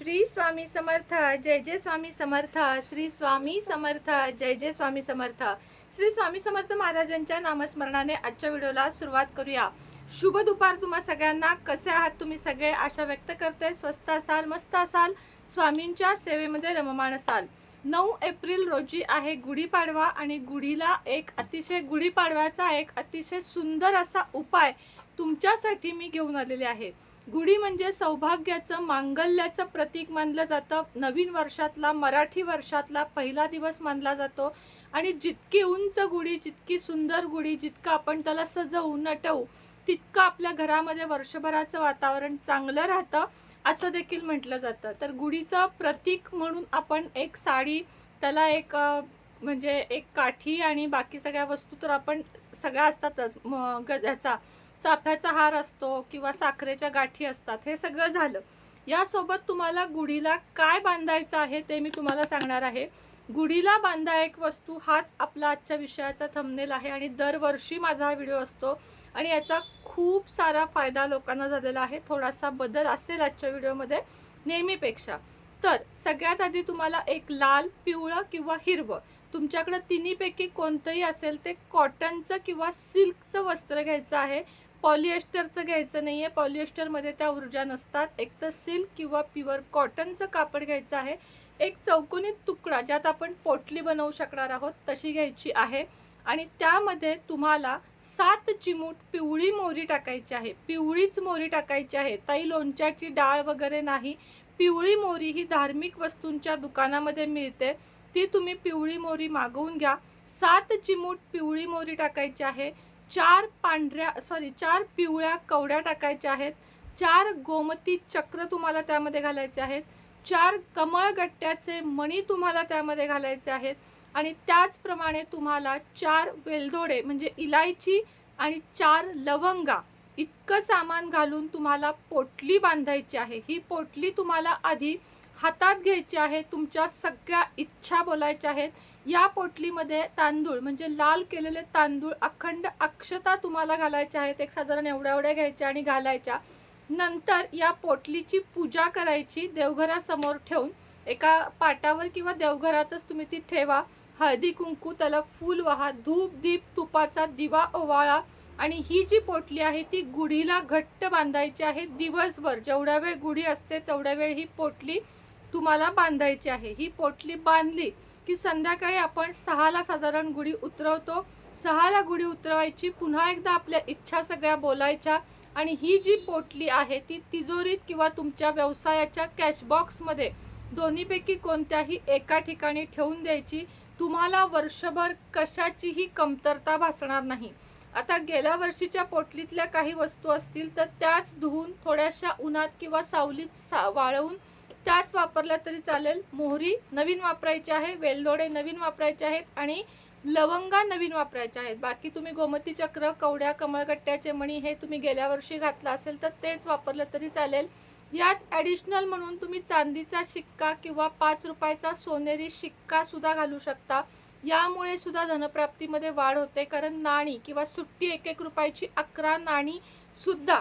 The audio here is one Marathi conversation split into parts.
श्री स्वामी समर्थ, जय जय स्वामी समर्थ, श्री स्वामी समर्थ, जय जय स्वामी समर्थ. श्री स्वामी समर्थ महाराजांच्या नामस्मरणाने आजच्या व्हिडिओला सुरुवात करूया. शुभ दुपार तुम्हा सगळ्यांना. कसे आहात तुम्ही सगळे? आशा व्यक्त करते स्वस्त असाल, मस्त असाल, स्वामींच्या सेवेमध्ये रममाण असाल. 9 एप्रिल रोजी आहे गुढीपाडवा आणि गुढीला गुढीपाडव्याचा एक अतिशय सुंदर असा उपाय तुमच्यासाठी मी घेऊन आलेले आहे. गुढी म्हणजे सौभाग्याचं, मांगल्याचं प्रतीक मानलं जातं. नवीन वर्षातला, मराठी वर्षातला पहिला दिवस मानला जातो आणि जितकी उंच गुढी, जितकी सुंदर गुढी, जितकं आपण त्याला सजवू, नटवू, तितकं आपल्या घरामध्ये वर्षभराचं वातावरण चांगलं राहतं असं देखील म्हटलं जातं. तर गुढीचं प्रतीक म्हणून आपण एक साडी, त्याला एक म्हणजे एक काठी आणि बाकी सगळ्या वस्तू तर आपण सगळ्या असतातच. ह्याचा चाफ्याचा हार असतो किंवा साखरेच्या गाठी असतात. हे सगळं झालं. यासोबत तुम्हाला गुढीला काय बांधायचं आहे ते मी तुम्हाला सांगणार आहे. गुढीला बांधा एक वस्तू, हाच आपला आजच्या विषयाचा थंबनेल आहे आणि दरवर्षी माझा हा व्हिडिओ असतो आणि याचा खूप सारा फायदा लोकांना झालेला आहे. थोडासा बदल असेल आजच्या व्हिडिओमध्ये नेहमीपेक्षा. तर सगळ्यात आधी तुम्हाला एक लाल, पिवळं किंवा हिरवं, तुमच्याकडे तिन्हीपैकी कोणतंही असेल ते कॉटनचं किंवा सिल्कचं वस्त्र घ्यायचं आहे. पॉलिएस्टरचं घ्यायचं नाही आहे. पॉलिएस्टरमध्ये त्या ऊर्जा नसतात. एक तर सिल्क किंवा प्युअर कॉटनचं कापड घ्यायचं आहे. एक चौकोनी तुकडा, ज्यात आपण पोटली बनवू शकणार आहोत, तशी घ्यायची आहे आणि त्यामध्ये तुम्हाला 7 चिमूट पिवळी मोहरी टाकायची आहे. पिवळीच मोहरी टाकायची आहे ताई, लोणच्याची डाळ वगैरे नाही. पिवळी मोहरी ही धार्मिक वस्तूंच्या दुकानामध्ये मिळते, ती तुम्ही पिवळी मोहरी मागवून घ्या. 7 चिमूट पिवळी मोहरी टाकायची आहे. 4 पिवळ्या कवड्या टाकायच्या आहेत. 4 गोमती चक्र तुम्हाला त्यामध्ये घालायचे आहेत. 4 कमळगट्ट्याचे मणी तुम्हाला त्यामध्ये घालायचे आहेत आणि त्याचप्रमाणे तुम्हाला 4 वेलदोडे म्हणजे इलायची आणि 4 लवंगा इतकं सामान घालून तुम्हाला पोटली बांधायची आहे. ही पोटली तुम्हाला आधी हातात घ्यायची आहे. तुमच्या सगळ्या इच्छा बोलायच्या आहेत. या पोटलीमध्ये तांदूळ म्हणजे लाल केलेले तांदूळ, अखंड अक्षता तुम्हाला घालायच्या आहेत. एक साधारण एवढ्या घ्यायच्या आणि घालायच्या. नंतर या पोटलीची पूजा करायची देवघरासमोर ठेवून. एका पाटावर किंवा देवघरातच तुम्ही ती ठेवा. हळदी कुंकू, त्याला फूल वाहा, धूप दीप तुपाचा दिवा ओवाळा आणि ही जी पोटली आहे ती गुढीला घट्ट बांधायची आहे. दिवसभर जेवढ्या वेळ गुढी असते तेवढ्या वेळ ही पोटली तुम्हाला बांधायची आहे. ही पोटली बांधली की संध्याकाळी आपण 6ला साधारण गुढी उतरवतो. 6ला गुढी उतरवायची. पुन्हा एकदा आपल्या इच्छा सगळ्या बोलायच्या आणि ही जी पोटली आहे ती तिजोरीत किंवा तुमच्या व्यवसायाच्या कॅशबॉक्समध्ये दोन्हीपैकी कोणत्याही एका ठिकाणी ठेवून द्यायची. तुम्हाला वर्षभर कशाचीही कमतरता भासणार नाही. आता गेल्या वर्षीच्या पोटलीतल्या काही वस्तू असतील तर त्याच धुवून थोड्याशा उन्हात किंवा सावलीत वाळवून त्याच वापरल्या तरी चालेल. मोहरी नवीन वापरायची आहे, वेलदोडे नवीन वापरायचे आहेत आणि लवंगा नवीन वापरायच्या आहेत. बाकी तुम्ही गोमती चक्र, कवड्या, कमळगट्ट्याचे मणी हे तुम्ही गेल्या वर्षी घातला असेल तर तेच वापरलं तरी चालेल. यात ॲडिशनल म्हणून तुम्ही चांदीचा शिक्का किंवा 5 रुपयाचा सोनेरी शिक्का सुद्धा घालू शकता. यामुळे सुद्धा धनप्राप्तीमध्ये वाढ होते. कारण नाणी किंवा सुट्टी 1-1 रुपयाची 11 नाणी सुद्धा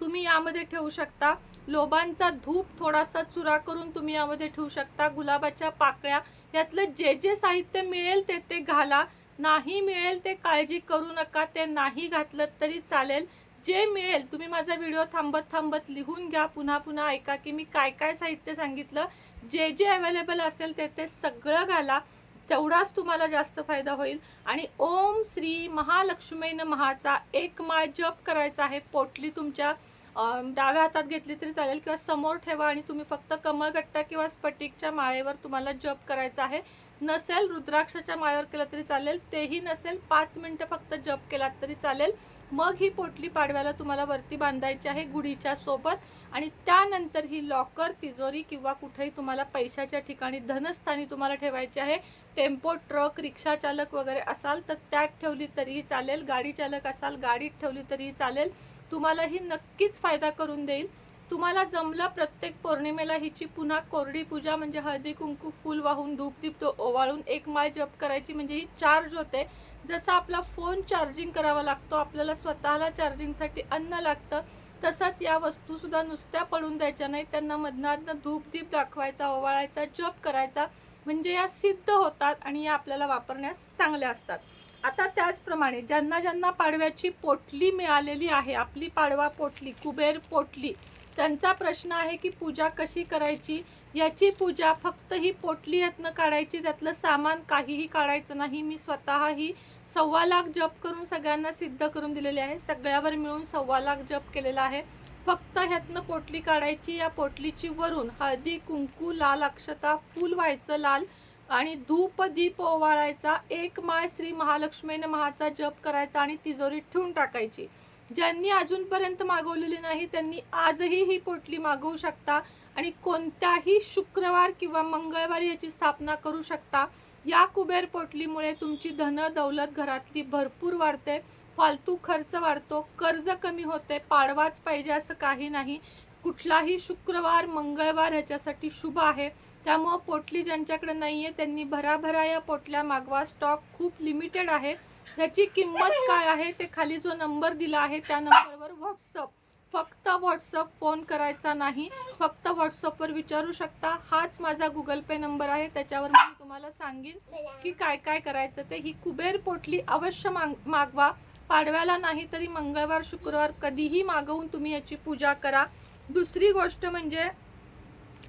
तुम्ही यामध्ये ठेवू शकता. लोबांचा धूप थोडासा चुरा करून तुम्ही यामध्ये ठेवू शकता. गुलाबाच्या पाकळ्या, यातलं जे जे साहित्य मिळेल ते घाला. नाही मिळेल ते काळजी करू नका, ते नाही घातलं तरी चालेल. जे मिळेल तुम्ही माझा व्हिडिओ थांबत लिहून घ्या. पुन्हा ऐका की मी काय काय साहित्य सांगितलं. जे जे अवेलेबल असेल ते सगळं घाला. तेवढाच तुम्हाला जास्त फायदा होईल. आणि ओम श्री महालक्ष्मी नमःचा एक माळ जप करायचा आहे. पोटली तुमच्या डाव्या हातात घेतली तरी चालेल किंवा समोर ठेवा आणि तुम्ही फक्त कमळगट्टा किंवा स्फटिकच्या माळेवर तुम्हाला जप करायचा आहे. नसेल रुद्राक्षाच्या माळेवर केलं तरी चालेल. तेही नसेल 5 मिनिटं फक्त जप केलात तरी चालेल. मग ही पोटली पाडव्याला तुम्हाला वरती बांधायची आहे गुढीच्या सोबत आणि त्यानंतर ही लॉकर, तिजोरी किंवा कुठेही तुम्हाला पैशाच्या ठिकाणी धनस्थानी तुम्हाला ठेवायची आहे. टेम्पो, ट्रक, रिक्षा चालक वगैरे असाल तर त्यात ठेवली तरीही चालेल. गाडी चालक असाल गाडीत ठेवली तरीही चालेल. तुम्हाला ही नक्कीच फायदा करून देईल. तुम्हाला जमलं प्रत्येक पौर्णिमेला हिची पुन्हा कोरडी पूजा म्हणजे हळदी कुंकू, फूल वाहून, धूप दीप ओवाळून एक माळ जप करायची म्हणजे ही चार्ज होते. जसं आपला फोन चार्जिंग करावा लागतो, आपल्याला स्वतःला चार्जिंगसाठी अन्न लागतं, तसंच या वस्तू सुद्धा नुसत्या पडून द्यायच्या नाही, त्यांना मधनामधनं धूप दीप दाखवायचा, ओवाळायचा, जप करायचा, म्हणजे या सिद्ध होतात आणि या आपल्याला वापरण्यास चांगल्या असतात. आता त्याचप्रमाणे ज्यांना ज्यांना पाडव्याची पोटली मिळालेली आहे, आपली पाडवा पोटली, कुबेर पोटली, त्यांचा प्रश्न आहे की पूजा कशी करायची. याची पूजा फक्त ही पोटली यातनं काढायची, त्यातलं सामान काहीही काढायचं नाही. मी स्वतःही 1.25 लाख जप करून सगळ्यांना सिद्ध करून दिलेले आहे. सगळ्यावर मिळून 1.25 लाख जप केलेला आहे. फक्त ह्यातनं पोटली काढायची. या पोटलीची वरून हळदी, कुंकू, लाल अक्षता, फूल व्हायचं लाल आणि धूप दीप ओवाळायचा. 1 माळ श्री महालक्ष्मी नमःचा जप करायचा आणि तिजोरीत ठेवून टाकायची. ज्यांनी अजूनपर्यंत मागवलेली नाही त्यांनी आजही ही पोटली मागवू शकता आणि कोणत्याही शुक्रवार किंवा मंगळवारी याची स्थापना करू शकता. या कुबेर पोटलीमुळे तुमची धन दौलत घरातली भरपूर वाढते, फालतू खर्च वाढतो, कर्ज कमी होते. पाडवाच पाहिजे असं काही नाही, कुठलाही शुक्रवार मंगळवार ह्याच्यासाठी शुभ आहे. त्यामुळं पोटली ज्यांच्याकडे नाही आहे त्यांनी भराभरा या पोटल्या मागवा. स्टॉक खूप लिमिटेड आहे. ह्याची किंमत काय आहे ते खाली जो नंबर दिला आहे त्या नंबरवर व्हॉट्सअप, फक्त व्हॉट्सअप, फोन करायचा नाही, फक्त व्हॉट्सअपवर विचारू शकता. हाच माझा गुगल पे नंबर आहे, त्याच्यावर मी तुम्हाला सांगेन की काय काय करायचं ते. ही कुबेर पोटली अवश्य मागवा. पाडव्याला नाही तरी मंगळवार शुक्रवार कधीही मागवून तुम्ही याची पूजा करा. दुसरी गोष्ट म्हणजे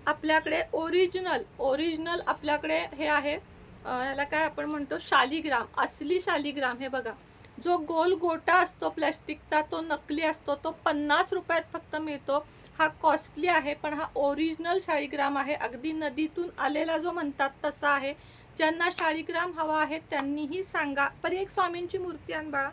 आपल्याकडे ओरिजिनल आपल्याकडे हे आहे, याला काय आपण म्हणतो, शालिग्राम, असली शालिग्राम. हे बघा, जो गोल गोटा असतो प्लॅस्टिकचा तो नकली असतो, तो 50 रुपयात फक्त मिळतो. हा कॉस्टली आहे पण हा ओरिजिनल शालिग्राम आहे, अगदी नदीतून आलेला जो म्हणतात तसा आहे. ज्यांना शालिग्राम हवा आहे त्यांनीही सांगा. पर एक स्वामींची मूर्ती आण बाळा.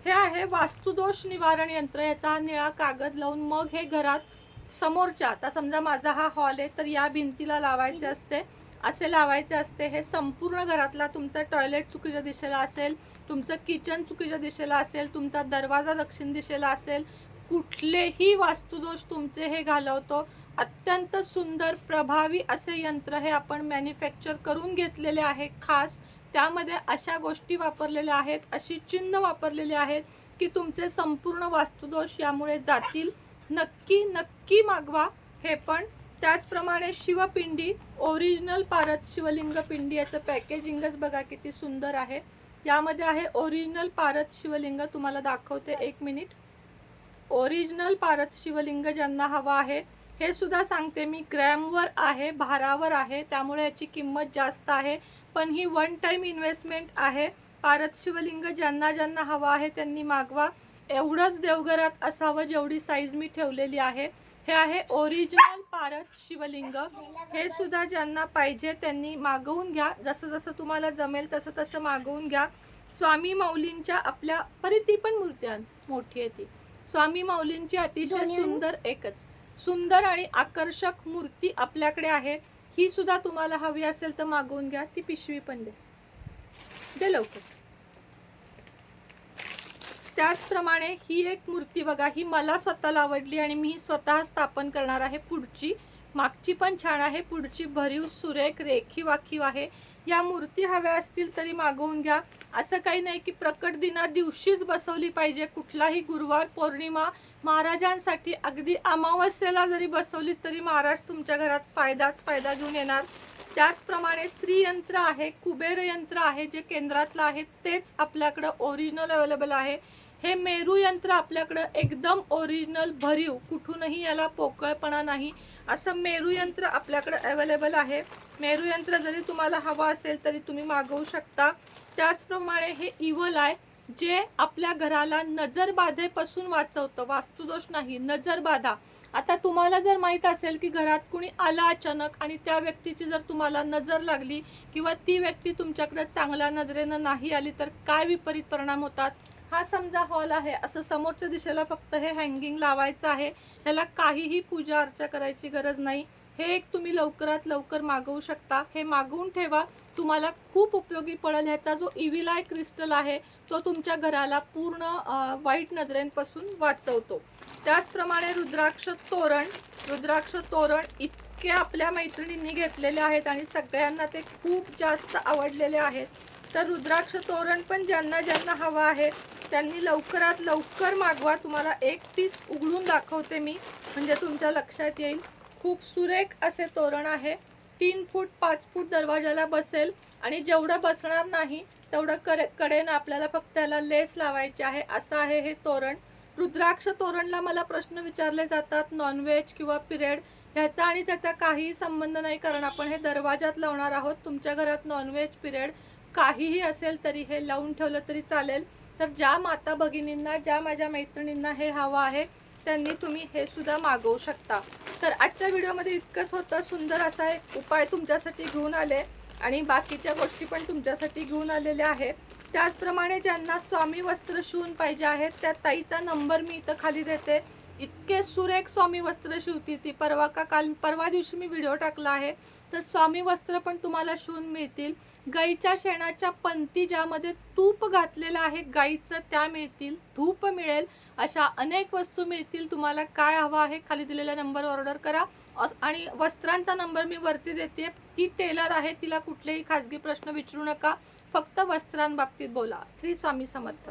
हे आहे वास्तुदोष निवारण यंत्र. याचा निळा कागद लावून मग हे घरात समोरच्या, आता समजा माझा हा हॉल आहे तर या भिंतीला लावायचे असते, असे लावायचे असते. हे संपूर्ण घरातला, तुमचा टॉयलेट चुकीच्या दिशेला असेल, तुमचं किचन चुकीच्या दिशेला असेल, तुमचा दरवाजा दक्षिण दिशेला असेल, कुठलेही वास्तुदोष तुमचे हे घालवतो. अत्यंत सुंदर प्रभावी असे यंत्र हे आपण मॅन्युफॅक्चर करून घेतलेले आहे खास. त्यामध्ये अशा गोष्टी वापरलेल्या आहेत, अशी चिन्ह वापरलेली आहेत की तुमचे संपूर्ण वास्तुदोष यामुळे जातील. नक्की नक्की मागवा हे पण. त्याचप्रमाणे शिवपिंडी, ओरिजिनल पारद शिवलिंग पिंडी, याचं पॅकेजिंगच बघा किती सुंदर आहे. यामध्ये आहे ओरिजिनल पारद शिवलिंग. तुम्हाला दाखवते, 1 मिनिट. ओरिजिनल पारद शिवलिंग ज्यांना हवा आहे, हे सुद्धा सांगते मी, ग्रॅमवर आहे, भारावर आहे, त्यामुळे याची किंमत जास्त आहे. पण ही 1 टाइम इन्व्हेस्टमेंट आहे. पारद शिवलिंग ज्यांना ज्यांना हवा आहे त्यांनी मागवा. एवढंच देवघरात असावं जेवढी साईज मी ठेवलेली आहे. हे आहे ओरिजिनल पारद शिवलिंग. हे सुद्धा ज्यांना पाहिजे त्यांनी मागवून घ्या. जसं जसं तुम्हाला जमेल तसं तसं मागवून घ्या. स्वामी माऊलींच्या आपल्या परिती पण मूर्ती मोठी आहे ती. स्वामी माऊलींची अतिशय सुंदर, एकच सुंदर आणि आकर्षक मूर्ती आपल्याकडे आहे. ही सुद्धा तुम्हाला हवी असेल तर मागवून घ्या. ती पिशवी पण दे लवकर. त्याचप्रमाणे ही एक मूर्ती बघा, ही मला स्वतःला आवडली आणि मी ही स्वतः स्थापन करणार आहे. पुढची, मागची पण छान आहे, पुढची भरीव सुरेख रेखीव आखीव आहे. या मूर्ती हव्या असतील तरी मागवून घ्या. असं काही नाही की प्रकट दिना दिवशीच बसवली पाहिजे. कुठलाही गुरुवार, पौर्णिमा, महाराजांसाठी अगदी अमावस्येला जरी बसवली तरी महाराज तुमच्या घरात फायदा घेऊन येणार. त्याचप्रमाणे श्रीयंत्र आहे, कुबेर यंत्र आहे, जे केंद्रातलं आहे तेच आपल्याकडं ओरिजिनल अवेलेबल आहे. हे मेरू यंत्र आपल्याकडं एकदम ओरिजिनल भरीव, कुठूनही याला पोकळपणा नाही, असं मेरू यंत्र आपल्याकडं अवेलेबल आहे. मेरू यंत्र जरी तुम्हाला हवं असेल तरी तुम्ही मागवू शकता. त्याचप्रमाणे हे इवल आहे, जे आपल्या घराला नजरबाधेपासून वाचवतं. वास्तुदोष नाही, नजरबाधा. आता तुम्हाला जर माहीत असेल की घरात कुणी आला अचानक आणि त्या व्यक्तीची जर तुम्हाला नजर लागली किंवा ती व्यक्ती तुमच्याकडे चांगल्या नजरेनं नाही आली तर काय विपरीत परिणाम होतात. हा समजा हॉल आहे, असं समोरच्या दिशेला फक्त हे हँगिंग लावायचं आहे. ह्याला काहीही पूजा अर्चा करायची गरज नाही. हे एक तुम्ही लवकरात लवकर मागवू शकता. हे मागवून ठेवा, तुम्हाला खूप उपयोगी पडेल. ह्याचा जो इव्हिल आय क्रिस्टल आहे तो तुमच्या घराला पूर्ण वाईट नजरेंपासून वाचवतो. त्याचप्रमाणे रुद्राक्ष तोरण इतके आपल्या मैत्रिणींनी घेतलेले आहेत आणि सगळ्यांना ते खूप जास्त आवडलेले आहेत. तर रुद्राक्ष तोरण पण ज्यांना ज्यांना हवं आहे त्यांनी लवकरात लवकर मागवा. तुम्हाला एक पीस उघडून दाखवते मी, म्हणजे तुमच्या लक्षात येईल. खूप सुरेख असे तोरण आहे. 3 फूट 5 फूट दरवाजाला बसेल आणि जेवढं बसणार नाही तेवढं कडेनं आपल्याला फक्त त्याला लेस लावायची आहे. असं आहे हे तोरण. रुद्राक्ष तोरणला मला प्रश्न विचारले जातात, नॉनव्हेज किंवा पिरियड, ह्याचा आणि त्याचा काहीही संबंध नाही, कारण आपण हे दरवाजात लावणार आहोत. तुमच्या घरात नॉनव्हेज पिरियड काहीही असेल तरी हे लावून ठेवलं तरी चालेल. तर ज्या माता भगिनींना, ज्या माझ्या मैत्रिणींना हे हवं आहे त्यांनी तुम्ही हे सुद्धा मागवू शकता. तर आजच्या व्हिडिओमध्ये इतकंच होतं. सुंदर असा एक उपाय तुमच्यासाठी घेऊन आले आणि बाकीच्या गोष्टी पण तुमच्यासाठी घेऊन आलेल्या आहे. त्याचप्रमाणे ज्यांना स्वामी वस्त्र शिवून पाहिजे आहेत त्या ताईचा नंबर मी इथं खाली देते. इतके सुरेख स्वामी वस्त्र शिवती ती. परवा दिवशी मी व्हिडिओ टाकला आहे. तर स्वामी वस्त्र पण तुम्हाला शिवून मिळतील. गाईच्या शेणाच्या पंती ज्यामध्ये तूप घातलेलं आहे गाईचं त्या मिळतील. धूप मिळेल. अशा अनेक वस्तू मिळतील. तुम्हाला काय हवं आहे खाली दिलेल्या नंबरवर ऑर्डर करा. आणि वस्त्रांचा नंबर मी वरती देते. ती टेलर आहे, तिला कुठलेही खाजगी प्रश्न विचारू नका, फक्त वस्त्रांबाबतीत बोला. श्री स्वामी समर्थ.